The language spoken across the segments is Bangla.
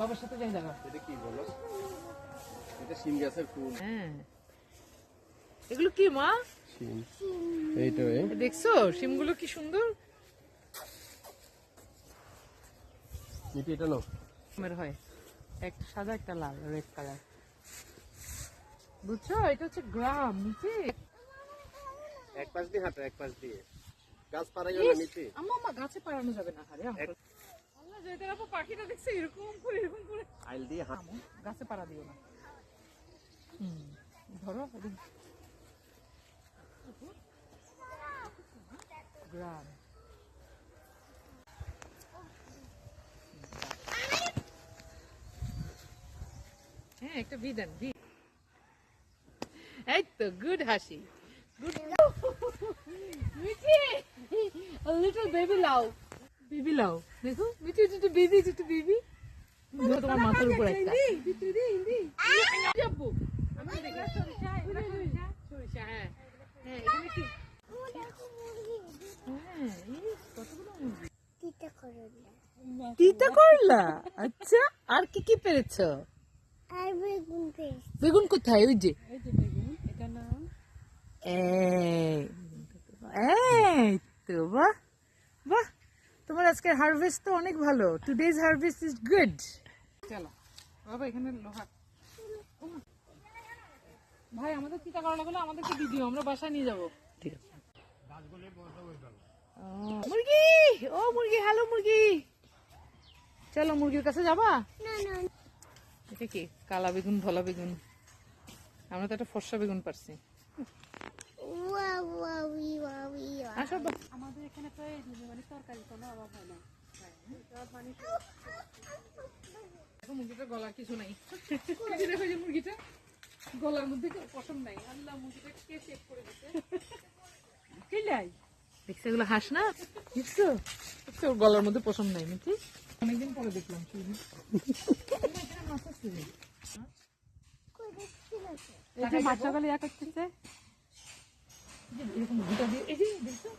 বাবার সাথে যাই দেখা। এটা কি বলো? এটা শিম গাছের ফুল। হ্যাঁ, এগুলো কি মা? শিম। এইটা দেখছো শিমগুলো কি সুন্দর। এটা নাও। হয় একটা সাদা একটা লাল রেড কালার, বুঝছো? এটা হচ্ছে গ্রাম নিচে। এক পাশ দিয়ে হাঁটো, এক পাশ দিয়ে গাছ পাড়াইও না নিচে। আম্মা গাছে পাড়ানো যাবে না। আরে আল্লাহ জয়তার আপু পাখিটা দেখছে এরকম করে আইল দিয়ে হাঁটো। গাছে পাড়া দিও না। ধরো গ্রাম। হ্যাঁ একটা ভি দেন, ভি। এই তো গুড হাসি, good. Mithi, a little baby লাউ, বেবি লাউ দেখো। মিঠি একটু বেবি, একটু বেবি তোমার মাথার উপর একটা। যাবো আমি দেখি সরিষা, সরিষা। হ্যাঁ হ্যাঁ, এখানে কি? হ্যাঁ, কতগুলো মুরগি। তিতা করলা, আচ্ছা। আর কি কি পেরেছো? আর বেগুন পেয়েছি। বেগুন কোথায়? ওই যে বেগুন, এটা নাও। এই তো, বাহ বাহ, তোমার আজকের হারভেস্ট তো অনেক ভালো। Today's harvest is good. চলো বাবা, এখানে লোহা। ভাই আমাদের চিন্তা করা লাগলো, আমাদেরকে দিদিও, আমরা বাসায় নিয়ে যাবো। ঠিক আছে। মুরগি, ও মুরগি, হ্যালো মুরগি। চলো মুরগির কাছে যাবা? না না, এটা কি? কালা বেগুন, ধলা বেগুন। আমরা তো একটা ফর্সা বেগুন পারছি। আসো আমাদের এখানে তো এই মানে তরকারি কোনো অভাব হয় না। দেখো মুরগিটার গলার কিছু নাই। দেখো যে মুরগিটা গলার মধ্যে পশম নাই। আল্লাহ, মুরগিটা কে শেভ করে দিতে। দেখছো এগুলো হাঁস না? দেখছো দেখছো ওর গলার মধ্যে পশম নাই। নাকি অনেকদিন পরে দেখলাম। মাছ সকালে ইয়া করতেছে এরকম গুটা দিয়ে। এই যে দেখছো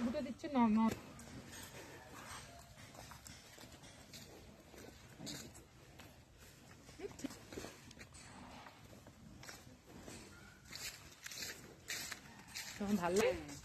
গুটা দিচ্ছে নর্মাল। ভালো লাগে।